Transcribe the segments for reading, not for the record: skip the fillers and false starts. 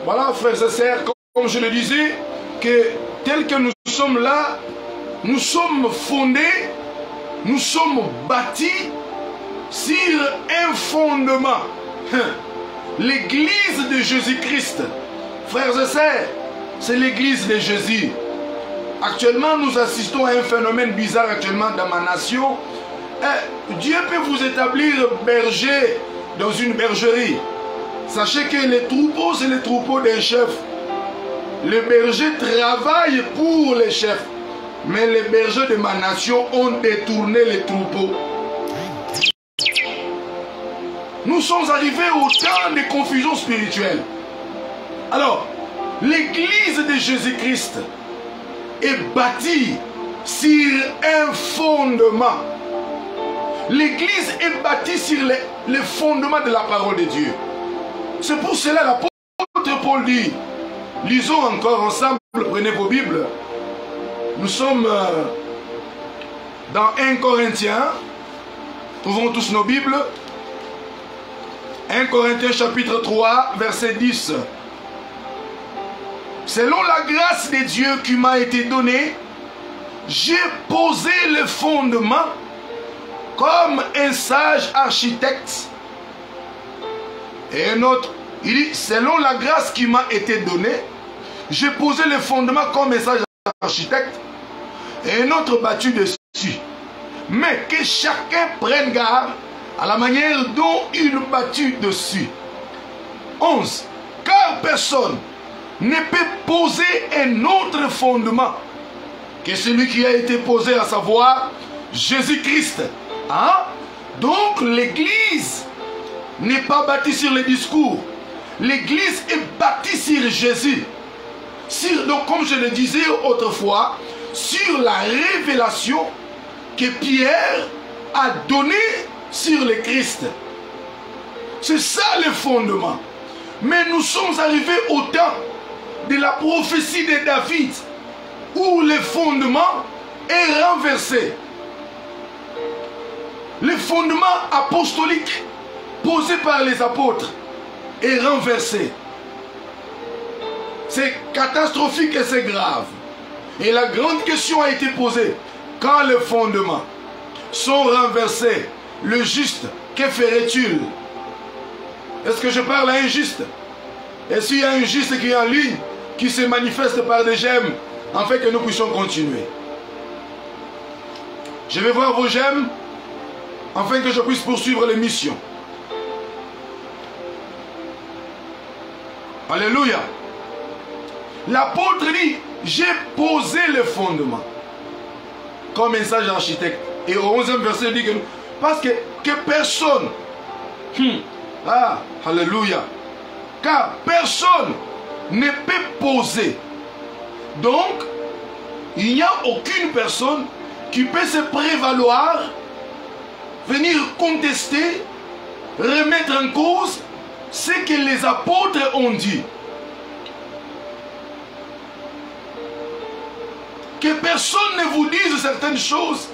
Voilà, frères et sœurs, comme je le disais, que tel que nous sommes là, nous sommes fondés, nous sommes bâtis sur un fondement. L'église de Jésus-Christ, frères et sœurs, c'est l'église de Jésus. Actuellement, nous assistons à un phénomène bizarre actuellement dans ma nation. Dieu peut vous établir berger dans une bergerie. Sachez que les troupeaux, c'est les troupeaux d'un chef. Les bergers travaillent pour les chefs. Mais les bergers de ma nation ont détourné les troupeaux. Nous sommes arrivés au temps de confusion spirituelle. Alors, l'église de Jésus-Christ est bâtie sur un fondement. L'église est bâtie sur les fondements de la parole de Dieu. C'est pour cela l'apôtre Paul dit, lisons encore ensemble, prenez vos Bibles. Nous sommes dans 1 Corinthiens, ouvrons tous nos Bibles. 1 Corinthiens chapitre 3, verset 10. Selon la grâce de Dieu qui m'a été donnée, j'ai posé le fondement comme un sage architecte. Et un autre, il dit, selon la grâce qui m'a été donnée, j'ai posé le fondement comme un sage architecte, et un autre battu dessus. Mais que chacun prenne garde à la manière dont il battu dessus. 11. Car personne ne peut poser un autre fondement que celui qui a été posé, à savoir Jésus-Christ. Hein? Donc l'église n'est pas bâtie sur les discours. L'église est bâtie sur Jésus. Donc comme je le disais autrefois, sur la révélation que Pierre a donnée sur le Christ. C'est ça le fondement. Mais nous sommes arrivés au temps de la prophétie de David, où le fondement est renversé. Le fondement apostolique posé par les apôtres est renversé. C'est catastrophique et c'est grave. Et la grande question a été posée. Quand les fondements sont renversés, le juste, que ferait-il? Est-ce que je parle à un juste? Et s'il y a un juste qui est en ligne, qui se manifeste par des j'aime, afin que nous puissions continuer? Je vais voir vos j'aime, afin que je puisse poursuivre l'émission. Alléluia. L'apôtre dit, j'ai posé le fondement comme un sage architecte. Et au 11e verset, il dit que parce que personne, alléluia, car personne ne peut poser. Donc, il n'y a aucune personne qui peut se prévaloir, venir contester, remettre en cause ce que les apôtres ont dit. Que personne ne vous dise certaines choses,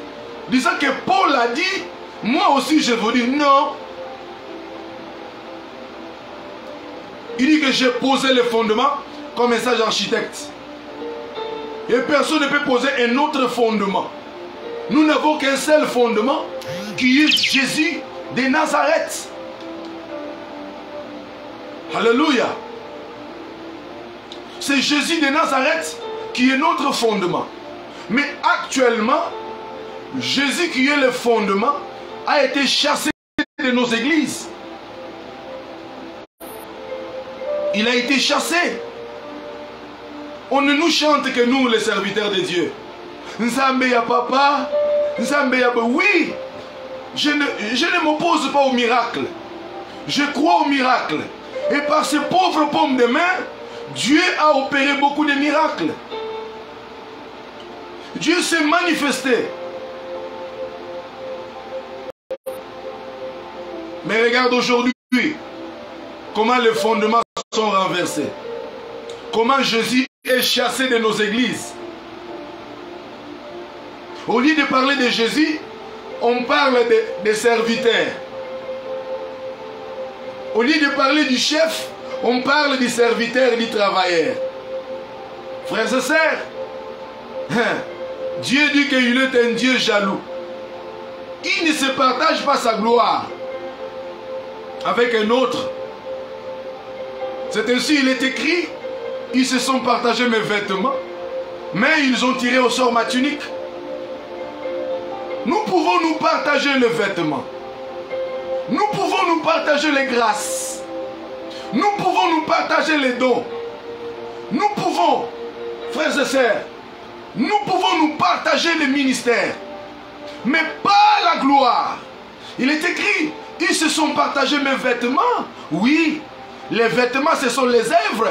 disant que Paul a dit, moi aussi je vous dis non. Il dit que j'ai posé le fondement comme un sage architecte. Et personne ne peut poser un autre fondement. Nous n'avons qu'un seul fondement, qui est Jésus de Nazareth. Alléluia. C'est Jésus de Nazareth qui est notre fondement. Mais actuellement, Jésus qui est le fondement a été chassé de nos églises. Il a été chassé. On ne nous chante que nous, les serviteurs de Dieu. Nzambe ya papa, Nzambe ya... Oui, je ne m'oppose pas au miracle. Je crois au miracle. Et par ces pauvres paumes de main, Dieu a opéré beaucoup de miracles. Dieu s'est manifesté. Mais regarde aujourd'hui comment les fondements sont renversés. Comment Jésus est chassé de nos églises. Au lieu de parler de Jésus, on parle des serviteurs. Au lieu de parler du chef, On parle du serviteur et du travailleur. Frères et sœurs, Dieu dit qu'il est un Dieu jaloux. Il ne se partage pas sa gloire avec un autre. C'est ainsi, il est écrit, ils se sont partagés mes vêtements, mais ils ont tiré au sort ma tunique. Nous pouvons nous partager les vêtements. Nous pouvons nous partager les grâces. Nous pouvons nous partager les dons. Nous pouvons, frères et sœurs, nous pouvons nous partager les ministères, mais pas la gloire. Il est écrit, ils se sont partagés mes vêtements. Oui, les vêtements, ce sont les œuvres.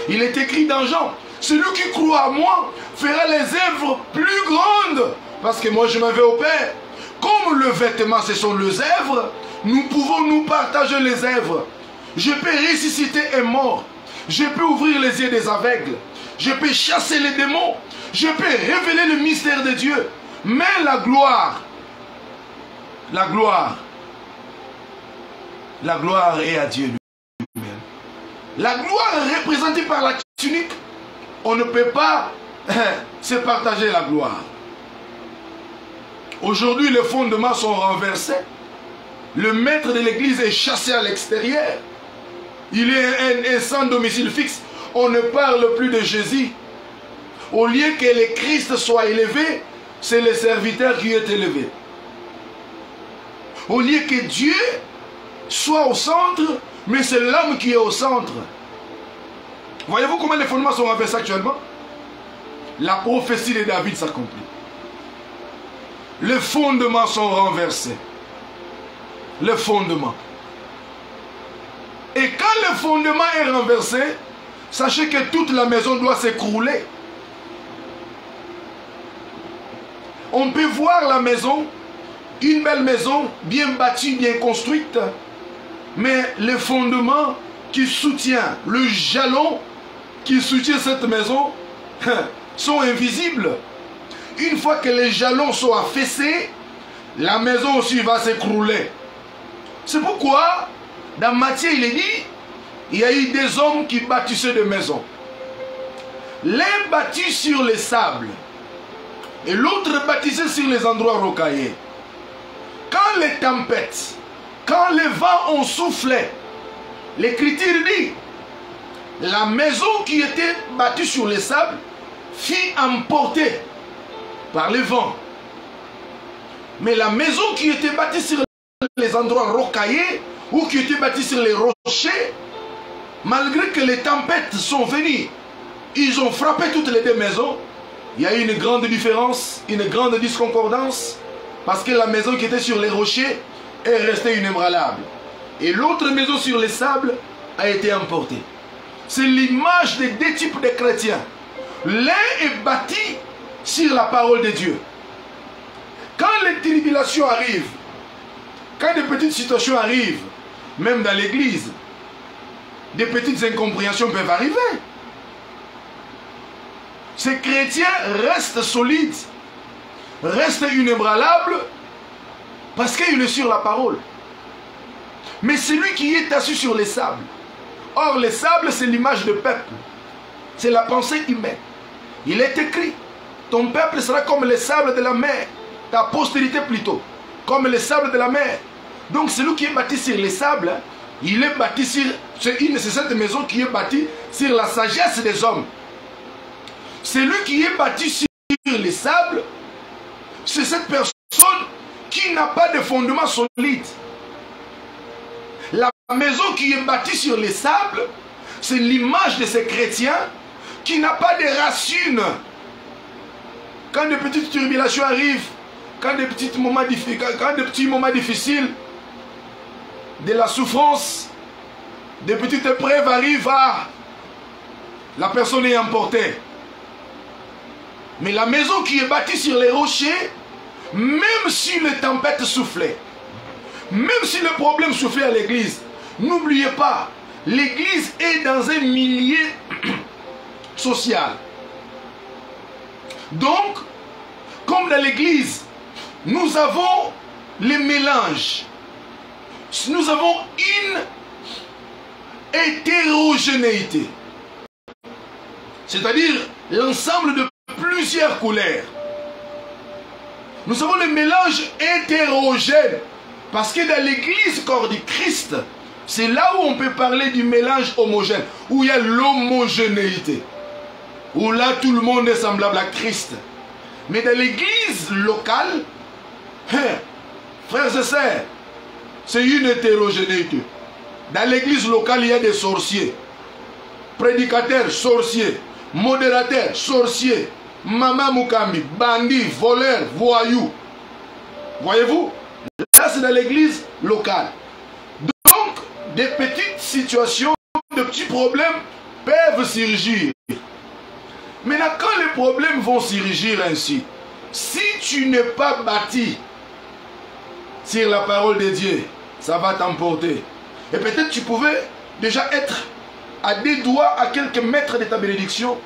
Il est écrit dans Jean, celui qui croit à moi fera les œuvres plus grandes, parce que moi je m'en vais au Père. Comme le vêtement, ce sont les œuvres, nous pouvons nous partager les œuvres. Je peux ressusciter un mort. Je peux ouvrir les yeux des aveugles. Je peux chasser les démons. Je peux révéler le mystère de Dieu. Mais la gloire est à Dieu lui-même. La gloire est représentée par la tunique. On ne peut pas se partager la gloire. Aujourd'hui, les fondements sont renversés. Le maître de l'église est chassé à l'extérieur. Il est un sans domicile fixe. On ne parle plus de Jésus. Au lieu que le Christ soit élevé, c'est le serviteur qui est élevé. Au lieu que Dieu soit au centre, mais c'est l'homme qui est au centre. Voyez-vous comment les fondements sont renversés actuellement? La prophétie de David s'accomplit. Les fondements sont renversés. Les fondements. Et quand le fondement est renversé, sachez que toute la maison doit s'écrouler. On peut voir la maison, une belle maison, bien bâtie, bien construite, mais les fondements qui soutient, le jalon qui soutient cette maison, sont invisibles. Une fois que les jalons sont affaissés, la maison aussi va s'écrouler. C'est pourquoi, dans Matthieu, il est dit, il y a eu des hommes qui bâtissaient des maisons. L'un bâtit sur les sables, et l'autre bâtissait sur les endroits rocaillés. Quand les tempêtes, quand les vents ont soufflé, l'Écriture dit, la maison qui était bâtie sur les sables fut emportée par les vents. Mais la maison qui était bâtie sur les endroits rocaillés ou qui était bâtie sur les rochers, malgré que les tempêtes sont venues, ils ont frappé toutes les deux maisons. Il y a eu une grande différence, une grande disconcordance, parce que la maison qui était sur les rochers est restée inébranlable. Et l'autre maison sur les sables a été emportée. C'est l'image des deux types de chrétiens. L'un est bâti sur la parole de Dieu. Quand les tribulations arrivent, quand des petites situations arrivent, même dans l'église, des petites incompréhensions peuvent arriver. Ces chrétiens restent solides, restent inébranlables, parce qu'il est sur la parole. Mais celui qui est assis sur les sables, or les sables c'est l'image du peuple, c'est la pensée humaine. Il est écrit, ton peuple sera comme les sables de la mer, ta postérité plutôt, comme les sables de la mer. Donc celui qui est bâti sur les sables, il est bâti sur, c'est cette maison qui est bâtie sur la sagesse des hommes. Celui qui est bâti sur les sables, c'est cette personne qui n'a pas de fondement solide. La maison qui est bâtie sur les sables, c'est l'image de ces chrétiens qui n'a pas de racines. Quand des petites tribulations arrivent, quand des petits moments difficiles, de la souffrance, des petites épreuves arrivent, la personne est emportée. Mais la maison qui est bâtie sur les rochers, même si les tempêtes soufflaient, même si le problème soufflait à l'église, n'oubliez pas, l'église est dans un milieu social. Donc, comme dans l'église, nous avons les mélanges. Nous avons hétérogénéité. C'est-à-dire l'ensemble de plusieurs couleurs. Nous avons le mélange hétérogène. Parce que dans l'église corps du Christ, c'est là où on peut parler du mélange homogène. Où il y a l'homogénéité. Où là tout le monde est semblable à Christ. Mais dans l'église locale, frères et sœurs, c'est une hétérogénéité. Dans l'église locale, il y a des sorciers. Prédicateurs, sorciers. Modérateurs, sorciers. Mama Mukami, bandits, voleurs, voyous. Voyez-vous? Là, c'est dans l'église locale. Donc, des petites situations, de petits problèmes peuvent surgir. Maintenant, quand les problèmes vont surgir ainsi, si tu n'es pas bâti sur la parole de Dieu, ça va t'emporter. Et peut-être tu pouvais déjà être à des doigts, à quelques mètres de ta bénédiction.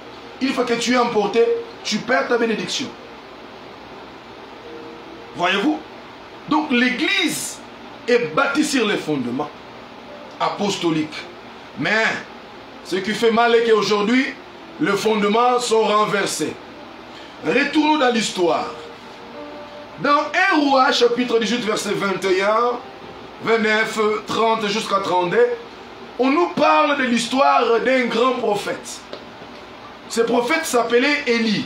Une fois que tu es emporté, tu perds ta bénédiction. Voyez-vous? Donc l'église est bâtie sur les fondements apostoliques. Mais ce qui fait mal est qu'aujourd'hui, les fondements sont renversés. Retournons dans l'histoire. Dans 1 Roi, chapitre 18, verset 21, 29, 30 jusqu'à 32, on nous parle de l'histoire d'un grand prophète. Ce prophète s'appelait Élie.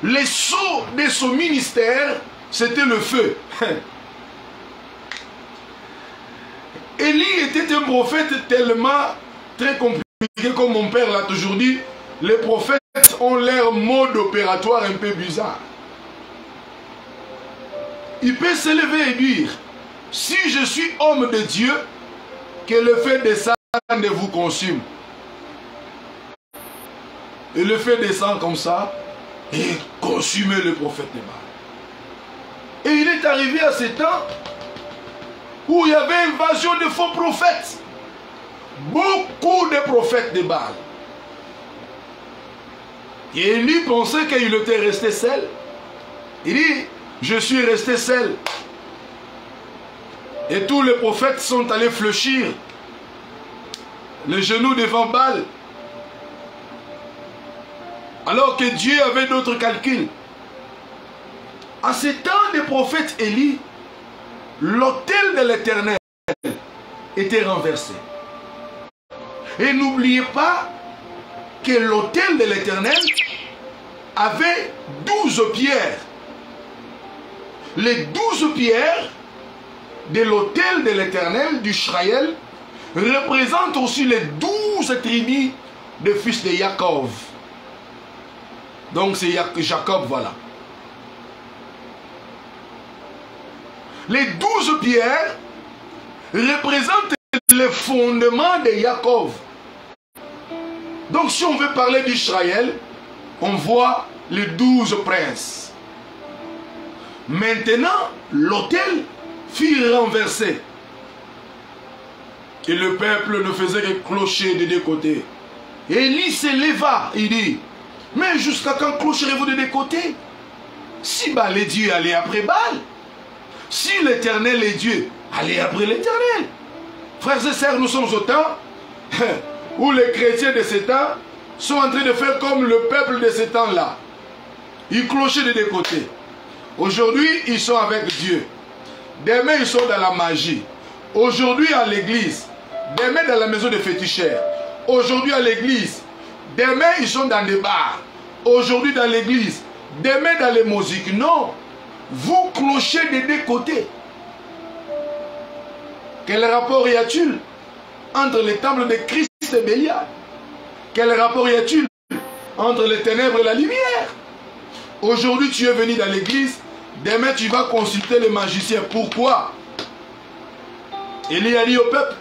Les sceaux de son ministère, c'était le feu. Élie était un prophète tellement très compliqué, comme mon père l'a toujours dit. Les prophètes ont leur mode opératoire un peu bizarre. Il peut se lever et dire, si je suis homme de Dieu, que le feu descende et vous consume. Et le feu descend comme ça et consume le prophète de Baal. Et il est arrivé à ce temps où il y avait invasion de faux prophètes. Beaucoup de prophètes de Baal. Et Élie pensait qu'il était resté seul. Il dit, je suis resté seul. Et tous les prophètes sont allés fléchir les genoux devant Baal. Alors que Dieu avait d'autres calculs. En ces temps des prophètes Élie, l'autel de l'Éternel était renversé. Et n'oubliez pas que l'autel de l'Éternel avait 12 pierres. Les 12 pierres de l'autel de l'Éternel d'Israël représentent aussi les 12 tribus des fils de Jacob. Donc c'est Jacob, voilà. Les 12 pierres représentent les fondements de Jacob. Donc si on veut parler d'Israël, on voit les 12 princes. Maintenant, l'autel fut renversé. Et le peuple ne faisait que clocher des deux côtés. Élie se leva, il dit, mais jusqu'à quand clocherez-vous de deux côtés? Si Baal est Dieu, allez après Baal. Si l'Éternel est Dieu, allez après l'Éternel. Frères et sœurs, nous sommes au temps où les chrétiens de ce temps sont en train de faire comme le peuple de ce temps-là. Ils clochaient de deux côtés. Aujourd'hui, ils sont avec Dieu. Demain, ils sont dans la magie. Aujourd'hui, à l'église. Demain, dans la maison des féticheurs. Aujourd'hui, à l'église. Demain, ils sont dans des bars. Aujourd'hui, dans l'église. Demain, dans les musiques. Non. Vous clochez des deux côtés. Quel rapport y a-t-il entre les temples de Christ et Bélial? Quel rapport y a-t-il entre les ténèbres et la lumière? Aujourd'hui, tu es venu dans l'église. Demain, tu vas consulter les magiciens. Pourquoi? Il a dit au peuple,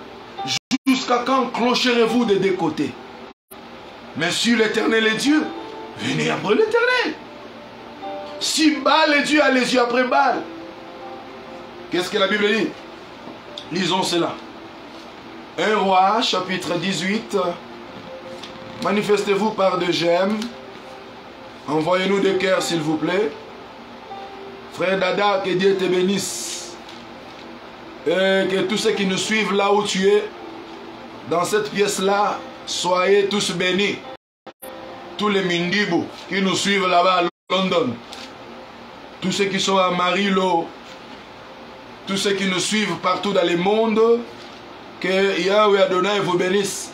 jusqu'à quand clocherez-vous des deux côtés? Mais si l'Éternel est Dieu, venez après l'Éternel. Si Baal est Dieu, allez-y après Baal. Qu'est-ce que la Bible dit? Lisons cela. 1 Roi, chapitre 18. Manifestez-vous par de j'aime. Envoyez-nous des cœurs, s'il vous plaît. Frère Dada, que Dieu te bénisse. Et que tous ceux qui nous suivent là où tu es, dans cette pièce-là, soyez tous bénis. Tous les Mindibos qui nous suivent là-bas à London. Tous ceux qui sont à Marilo. Tous ceux qui nous suivent partout dans le monde. Que Yahweh Adonai vous bénisse.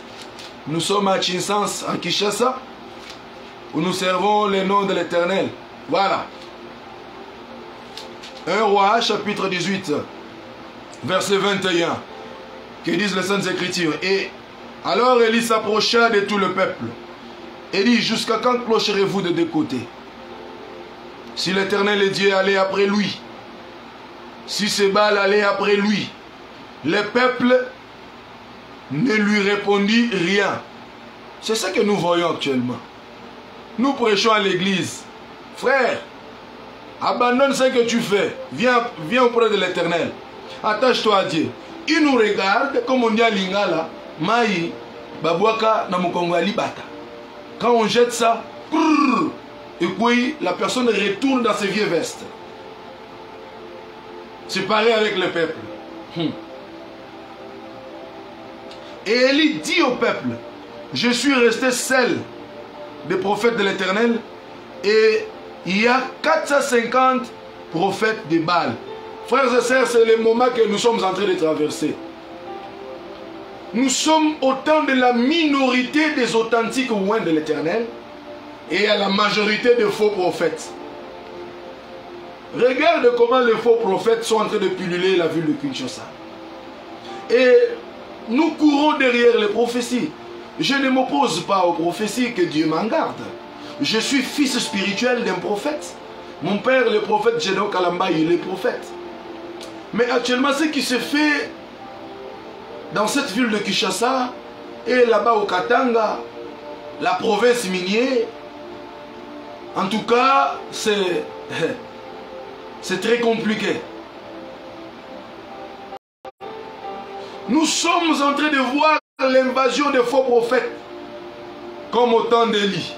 Nous sommes à Chinsans, à Kinshasa, où nous servons le nom de l'Éternel. Voilà. 1 Roi, chapitre 18, verset 21. Que disent les Saintes Écritures. Et alors Élie s'approcha de tout le peuple. Et dit, jusqu'à quand clocherez-vous de deux côtés? Si l'Éternel est Dieu, allez après lui. Si c'est Baal, allez après lui. Le peuple ne lui répondit rien. C'est ce que nous voyons actuellement. Nous prêchons à l'église. Frère, abandonne ce que tu fais. Viens auprès de l'Éternel. Attache-toi à Dieu. Il nous regarde, comme on dit à Lingala, Maï, Babouaka, Namukongali Bata. Quand on jette ça, et puis la personne retourne dans ses vieilles vestes. C'est pareil avec le peuple. Et Élie dit au peuple, je suis resté seul des prophètes de l'Éternel et il y a 450 prophètes de Baal. Frères et sœurs, c'est le moment que nous sommes en train de traverser. Nous sommes au temps de la minorité des authentiques oins de l'Éternel et à la majorité de faux prophètes. Regarde comment les faux prophètes sont en train de pulluler la ville de Kinshasa. Et nous courons derrière les prophéties. Je ne m'oppose pas aux prophéties, que Dieu m'en garde. Je suis fils spirituel d'un prophète. Mon père, le prophète Gédéon Kalamba, il est prophète. Mais actuellement, ce qui se fait dans cette ville de Kinshasa et là-bas au Katanga, la province minière, en tout cas, c'est très compliqué. Nous sommes en train de voir l'invasion des faux prophètes, comme au temps d'Élie.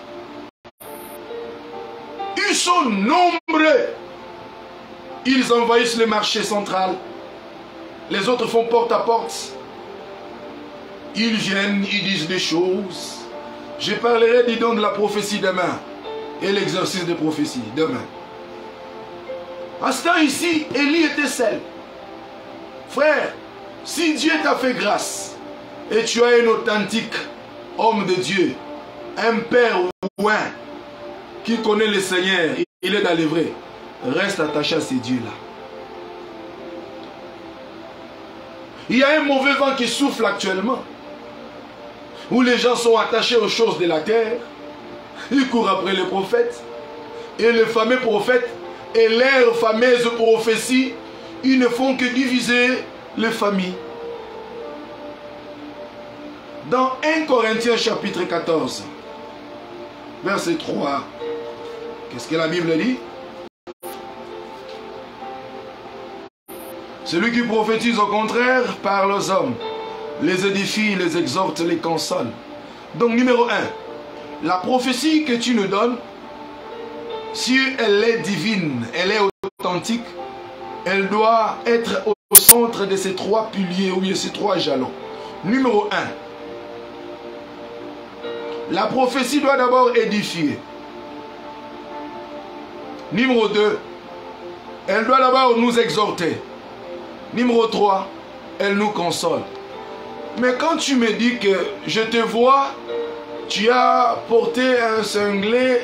Ils sont nombreux. Ils envahissent le marché central. Les autres font porte à porte. Ils viennent, ils disent des choses. Je parlerai, dis donc, de la prophétie demain. Et l'exercice de prophétie demain. À ce temps ici, Élie était seul. Frère, si Dieu t'a fait grâce, et tu as un authentique homme de Dieu, un père ou un qui connaît le Seigneur, il est dans les vrais, reste attaché à ces dieux-là. Il y a un mauvais vent qui souffle actuellement, où les gens sont attachés aux choses de la terre, ils courent après les prophètes, et les fameux prophètes et leurs fameuses prophéties, ils ne font que diviser les familles. Dans 1 Corinthiens chapitre 14, verset 3, qu'est-ce que la Bible dit? Celui qui prophétise au contraire parle aux hommes, les édifie, les exhorte, les console. Donc numéro 1, la prophétie que tu nous donnes, si elle est divine, elle est authentique, elle doit être au centre de ces trois piliers ou de ces trois jalons. Numéro 1, la prophétie doit d'abord édifier. Numéro 2, elle doit d'abord nous exhorter. Numéro 3, elle nous console. Mais quand tu me dis que je te vois, tu as porté un cinglet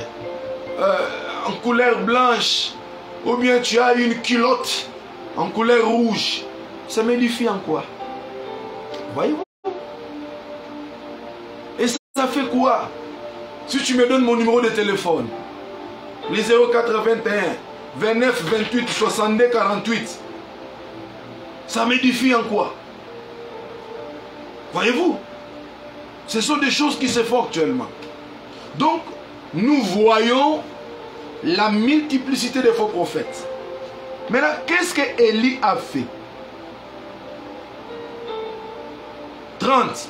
en couleur blanche, ou bien tu as une culotte en couleur rouge, ça m'édifie en quoi? Voyez-vous? Et ça fait quoi? Si tu me donnes mon numéro de téléphone, les 0421 29 28 62 48, ça m'édifie en quoi? Voyez-vous? Ce sont des choses qui se font actuellement. Donc, nous voyons la multiplicité des faux prophètes. Maintenant, qu'est-ce que Élie a fait? 30.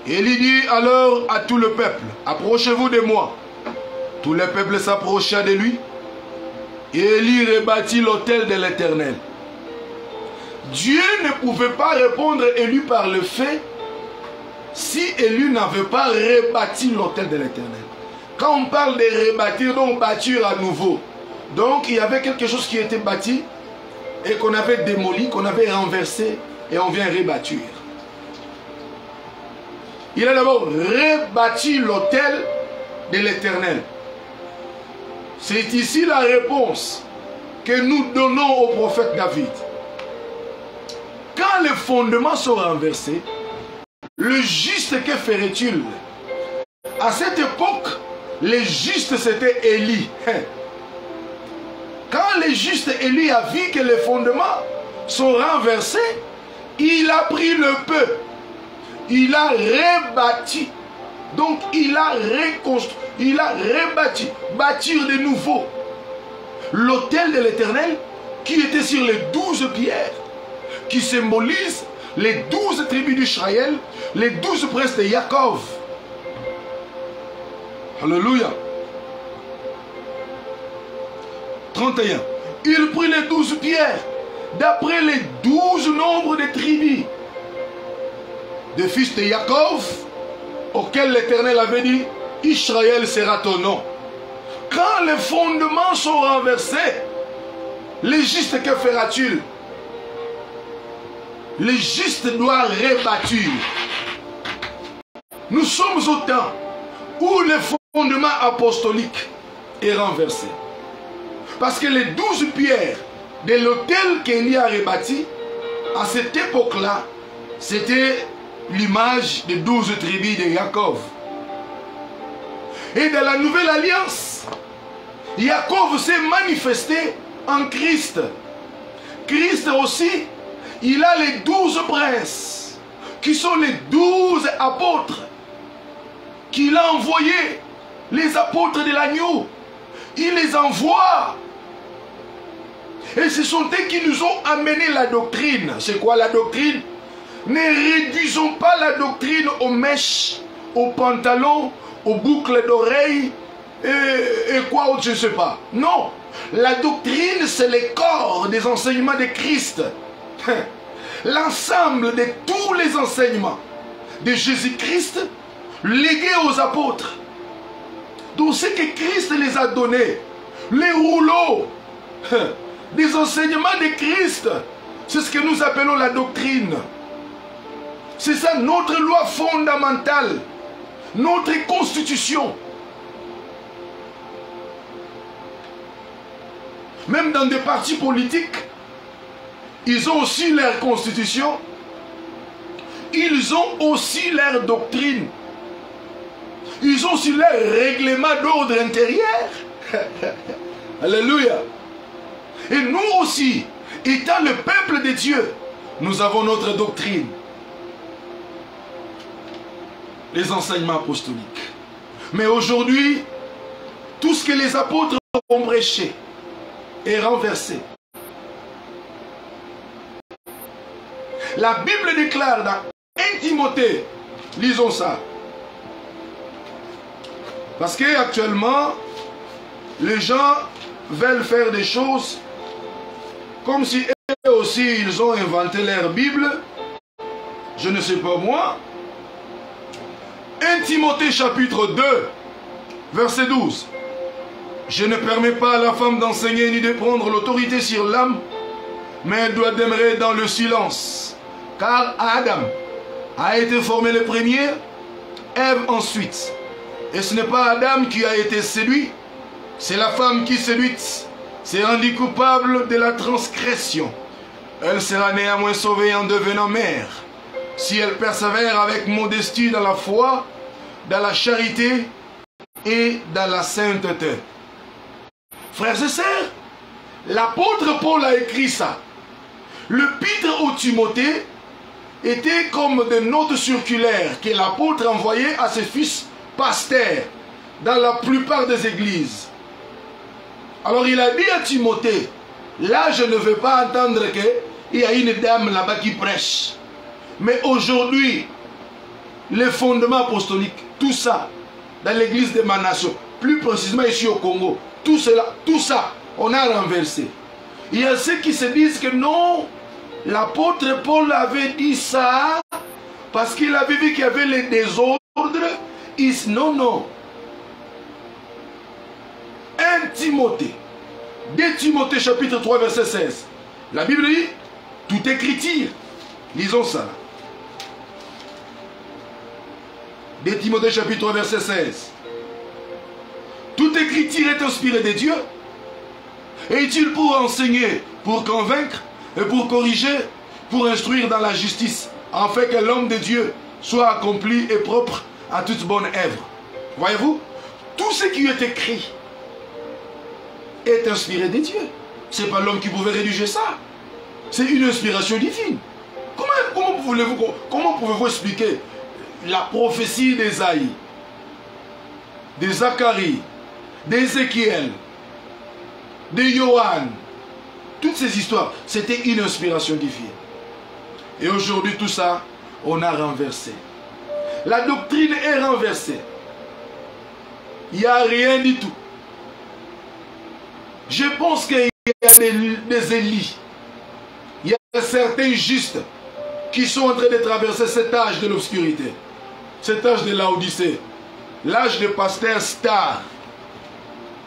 Élie dit alors à tout le peuple, approchez-vous de moi. Tout le peuple s'approcha de lui. Et Élie rebâtit l'autel de l'Éternel. Dieu ne pouvait pas répondre Élie par le fait si Élie n'avait pas rebâti l'autel de l'Éternel. Quand on parle de rebâtir, donc bâtir à nouveau. Donc il y avait quelque chose qui était bâti et qu'on avait démoli, qu'on avait renversé et on vient rebâtir. Il a d'abord rebâti l'autel de l'Éternel. C'est ici la réponse que nous donnons au prophète David. Quand les fondements sont renversés, le juste, que ferait-il? À cette époque, le juste c'était Élie. Quand le juste Élie a vu que les fondements sont renversés, il a pris le peu, il a rebâti. Donc il a reconstruit, il a rebâti, bâtir de nouveau l'autel de l'Éternel qui était sur les 12 pierres, qui symbolisent les 12 tribus d'Israël, les 12 princes de Jacob. Alléluia. 31. Il prit les 12 pierres d'après les 12 nombres des tribus des fils de Jacob, auquel l'Éternel avait dit, Israël sera ton nom. Quand les fondements sont renversés, le juste, que fera-t-il? Le juste doit rebâtir. Nous sommes au temps où le fondement apostolique est renversé. Parce que les 12 pierres de l'autel qu'Élie a rebâti, à cette époque-là, c'était l'image des 12 tribus de Jacob. Et dans la nouvelle alliance, Jacob s'est manifesté en Christ. Christ aussi, il a les 12 princes, qui sont les 12 apôtres, qu'il a envoyés, les apôtres de l'agneau. Il les envoie. Et ce sont eux qui nous ont amené la doctrine. C'est quoi la doctrine? Ne réduisons pas la doctrine aux mèches, aux pantalons, aux boucles d'oreilles et quoi autre, je ne sais pas. Non, la doctrine c'est le corps des enseignements de Christ. L'ensemble de tous les enseignements de Jésus-Christ légués aux apôtres. Donc ce que Christ les a donnés, les rouleaux des enseignements de Christ, c'est ce que nous appelons la doctrine. C'est ça notre loi fondamentale, notre constitution. Même dans des partis politiques, ils ont aussi leur constitution, ils ont aussi leur doctrine, ils ont aussi leur règlement d'ordre intérieur. Alléluia. Et nous aussi, étant le peuple de Dieu, nous avons notre doctrine. Les enseignements apostoliques. Mais aujourd'hui, tout ce que les apôtres ont prêché est renversé. La Bible déclare dans 1 Timothée, lisons ça. Parce qu'actuellement, les gens veulent faire des choses comme si eux aussi ils ont inventé leur Bible. Je ne sais pas moi. 1 Timothée chapitre 2, verset 12. Je ne permets pas à la femme d'enseigner ni de prendre l'autorité sur l'âme, mais elle doit demeurer dans le silence. Car Adam a été formé le premier, Ève ensuite. Et ce n'est pas Adam qui a été séduit, c'est la femme qui séduite s'est rendue coupable de la transgression. Elle sera néanmoins sauvée en devenant mère, si elle persévère avec modestie dans la foi, dans la charité et dans la sainteté. Frères et sœurs, l'apôtre Paul a écrit ça. L'épître au Timothée était comme des notes circulaires que l'apôtre envoyait à ses fils pasteurs dans la plupart des églises. Alors il a dit à Timothée, là je ne veux pas entendre qu'il y a une dame là-bas qui prêche. Mais aujourd'hui, les fondements apostoliques, tout ça, dans l'église de ma nation, plus précisément ici au Congo, tout ça, on a renversé. Il y a ceux qui se disent que non, l'apôtre Paul avait dit ça parce qu'il avait vu qu'il y avait les désordres. Non, non. 1 Timothée, 2 Timothée chapitre 3 verset 16. La Bible dit, tout écriture. Lisons ça. 2 Timothée chapitre 3 verset 16. Toute écriture est inspirée de Dieu et utile pour enseigner, pour convaincre et pour corriger, pour instruire dans la justice, afin que l'homme de Dieu soit accompli et propre à toute bonne œuvre. Voyez-vous, tout ce qui est écrit est inspiré de Dieu. Ce n'est pas l'homme qui pouvait rédiger ça. C'est une inspiration divine. Comment pouvez-vous expliquer la prophétie d'Ésaïe, de Zacharie, d'Ézéchiel, de Johann? Toutes ces histoires, c'était une inspiration divine. Et aujourd'hui, tout ça, on a renversé. La doctrine est renversée. Il n'y a rien du tout. Je pense qu'il y a des élites. Il y a certains justes qui sont en train de traverser cet âge de l'obscurité. Cet âge de l'Odyssée. L'âge des pasteurs stars.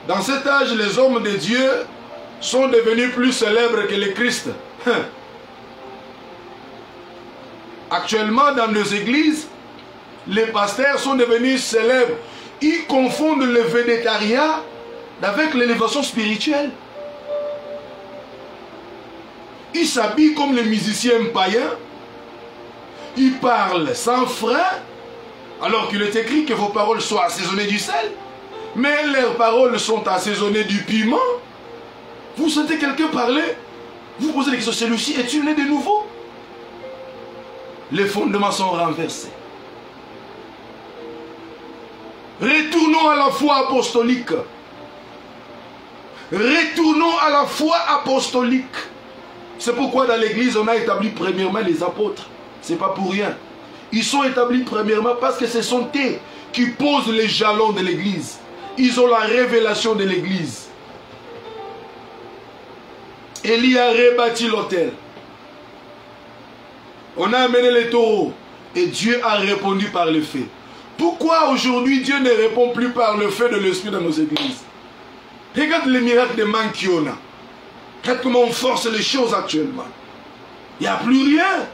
Dans cet âge, les hommes de Dieu sont devenus plus célèbres que le Christ. Actuellement, dans nos églises, les pasteurs sont devenus célèbres. Ils confondent le végétariat avec l'élévation spirituelle. Ils s'habillent comme les musiciens païens. Ils parlent sans frein, alors qu'il est écrit que vos paroles soient assaisonnées du sel. Mais leurs paroles sont assaisonnées du piment. Vous sentez quelqu'un parler, vous posez la question, celui-ci est-il né de nouveau? Les fondements sont renversés. Retournons à la foi apostolique. Retournons à la foi apostolique. C'est pourquoi dans l'église on a établi premièrement les apôtres. C'est pas pour rien. Ils sont établis premièrement parce que ce sont eux qui posent les jalons de l'église. Ils ont la révélation de l'église. Élie a rebâti l'autel. On a amené les taureaux et Dieu a répondu par le feu. Pourquoi aujourd'hui Dieu ne répond plus par le feu de l'esprit dans nos églises? Regarde les miracles de Mankiona. Regarde comment on force les choses actuellement. Il n'y a plus rien.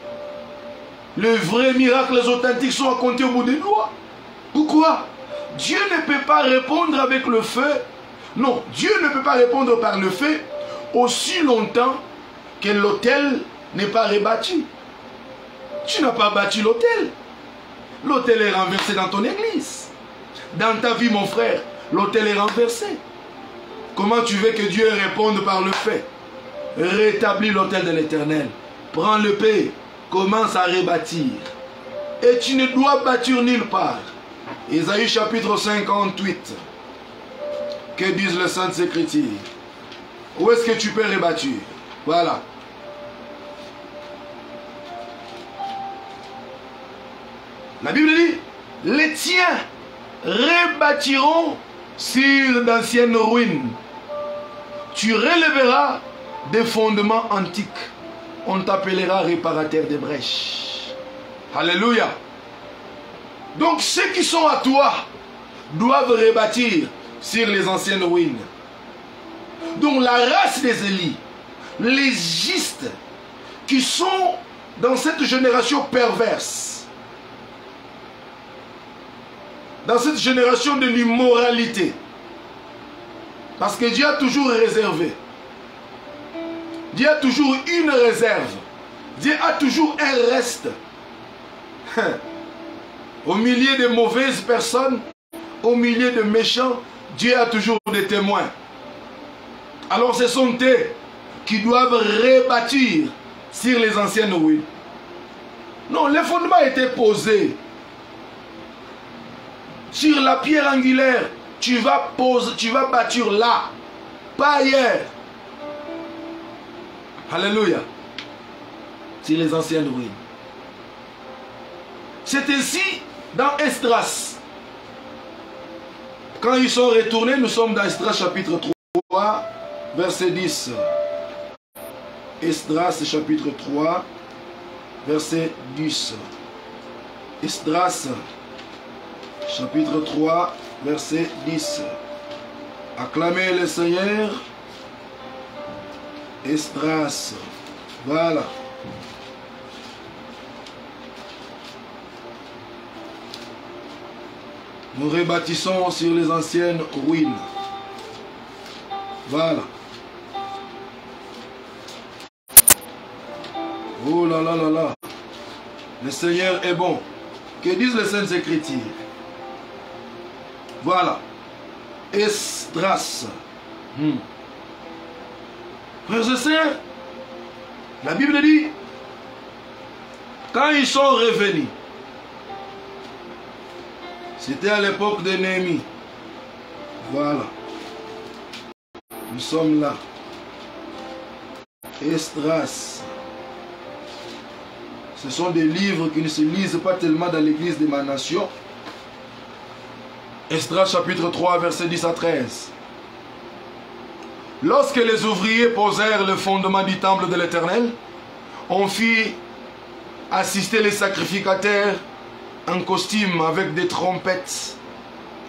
Les vrais miracles, les authentiques sont à compter au bout des doigts. Pourquoi? Dieu ne peut pas répondre avec le feu. Non, Dieu ne peut pas répondre par le feu aussi longtemps que l'autel n'est pas rebâti. Tu n'as pas bâti l'autel. L'autel est renversé dans ton église. Dans ta vie, mon frère, l'autel est renversé. Comment tu veux que Dieu réponde par le fait? Rétablis l'autel de l'Éternel. Prends le paix. Commence à rebâtir. Et tu ne dois bâtir nulle part. Ésaïe chapitre 58. Que disent les Saintes Écritures? Où est-ce que tu peux rebâtir? Voilà. La Bible dit, les tiens rebâtiront sur d'anciennes ruines. Tu relèveras des fondements antiques. On t'appellera réparateur des brèches. Alléluia. Donc ceux qui sont à toi doivent rebâtir sur les anciennes ruines. Donc la race des Élie, les gistes qui sont dans cette génération perverse, dans cette génération de l'immoralité, parce que Dieu a toujours réservé, Dieu a toujours une réserve, Dieu a toujours un reste. Au milieu de mauvaises personnes, au milieu de méchants, Dieu a toujours des témoins. Alors ce sont eux qui doivent rebâtir sur les anciennes ruines. Non, les fondements étaient posés. Sur la pierre angulaire, tu vas bâtir là, pas ailleurs. Alléluia. Sur les anciennes ruines. C'est ainsi dans Esdras. Quand ils sont retournés, nous sommes dans Esdras chapitre 3, verset 10. Esdras chapitre 3, verset 10. Esdras chapitre 3, verset 10. Acclamez le Seigneur. Esdras. Voilà. Nous rebâtissons sur les anciennes ruines. Voilà. Oh là là là là. Le Seigneur est bon. Que disent les Saintes Écritures? Voilà. Esdras. Frères et sœurs, la Bible dit, quand ils sont revenus, c'était à l'époque de Néhémie. Voilà. Nous sommes là. Esdras. Ce sont des livres qui ne se lisent pas tellement dans l'église de ma nation. Esdras chapitre 3, verset 10 à 13. Lorsque les ouvriers posèrent le fondement du temple de l'Éternel, on fit assister les sacrificateurs en costume avec des trompettes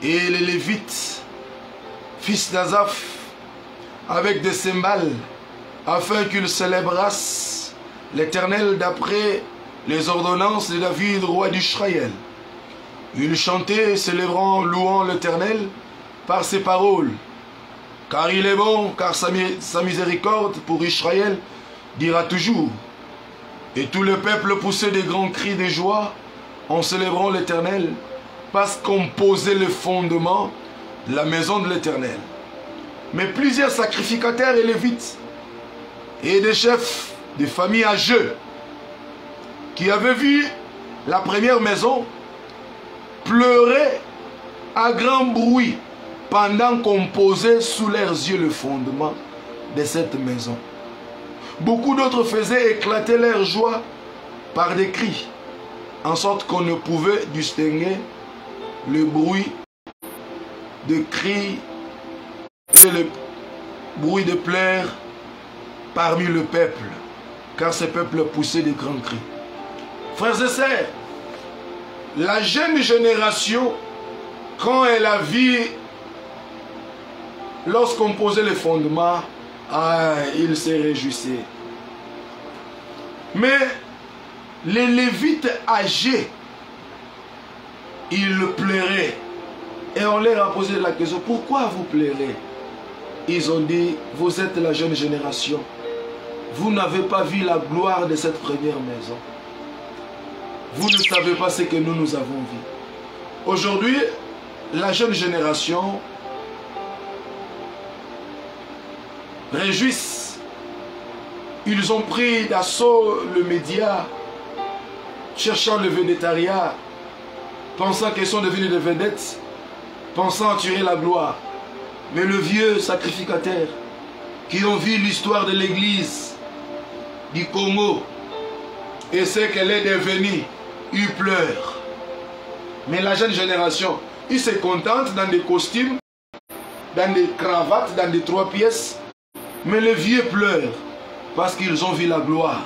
et les Lévites, fils d'Azaph, avec des cymbales, afin qu'ils célébrassent l'Éternel d'après les ordonnances de David, roi d'Israël. Ils chantaient, célébrant, louant l'Éternel par ses paroles. Car il est bon, car sa miséricorde pour Israël dira toujours. Et tout le peuple poussait des grands cris de joie en célébrant l'Éternel, parce qu'on posait le fondement de la maison de l'Éternel. Mais plusieurs sacrificateurs et lévites et des chefs de famille âgés qui avaient vu la première maison pleuraient à grand bruit pendant qu'on posait sous leurs yeux le fondement de cette maison. Beaucoup d'autres faisaient éclater leur joie par des cris, en sorte qu'on ne pouvait distinguer le bruit de cris et le bruit de pleurs parmi le peuple, car ce peuple poussait des grands cris. Frères et sœurs, la jeune génération, quand elle a vu, lorsqu'on posait les fondements, il se réjouissait. Mais les Lévites âgés, ils pleuraient. Et on leur a posé la question, pourquoi vous pleurez? Ils ont dit, vous êtes la jeune génération. Vous n'avez pas vu la gloire de cette première maison. Vous ne savez pas ce que nous avons vu. Aujourd'hui, la jeune génération réjouissent. Ils ont pris d'assaut le média, cherchant le vénétariat, pensant qu'ils sont devenus des vedettes, pensant tirer la gloire. Mais le vieux sacrificateur, qui ont vu l'histoire de l'église du Congo et ce qu'elle est devenue, ils pleurent. Mais la jeune génération, ils se contentent dans des costumes, dans des cravates, dans des 3 pièces. Mais les vieux pleurent parce qu'ils ont vu la gloire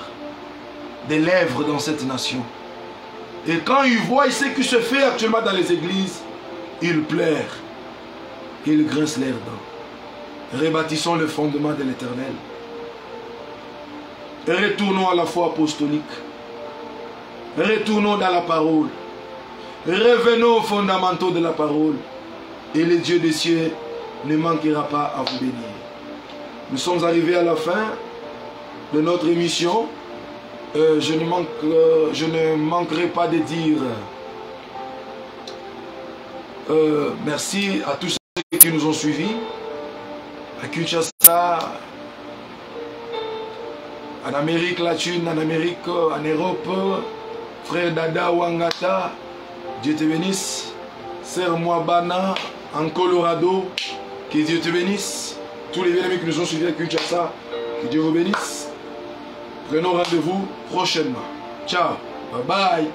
des lèvres dans cette nation. Et quand ils voient ce qui se fait actuellement dans les églises, ils pleurent. Ils grincent leurs dents. Rebâtissons le fondement de l'Éternel. Et retournons à la foi apostolique. Retournons dans la parole. Revenons aux fondamentaux de la parole. Et le Dieu des cieux ne manquera pas à vous bénir. Nous sommes arrivés à la fin de notre émission. Je ne manquerai pas de dire merci à tous ceux qui nous ont suivis. À Kinshasa, en Amérique latine, en Amérique, en Europe, frère Dada Wangata, Dieu te bénisse. Sœur Mwabana, en Colorado, que Dieu te bénisse. Tous les bien-aimés qui nous ont suivis à Kinshasa, que Dieu vous bénisse. Prenons rendez-vous prochainement. Ciao, bye bye.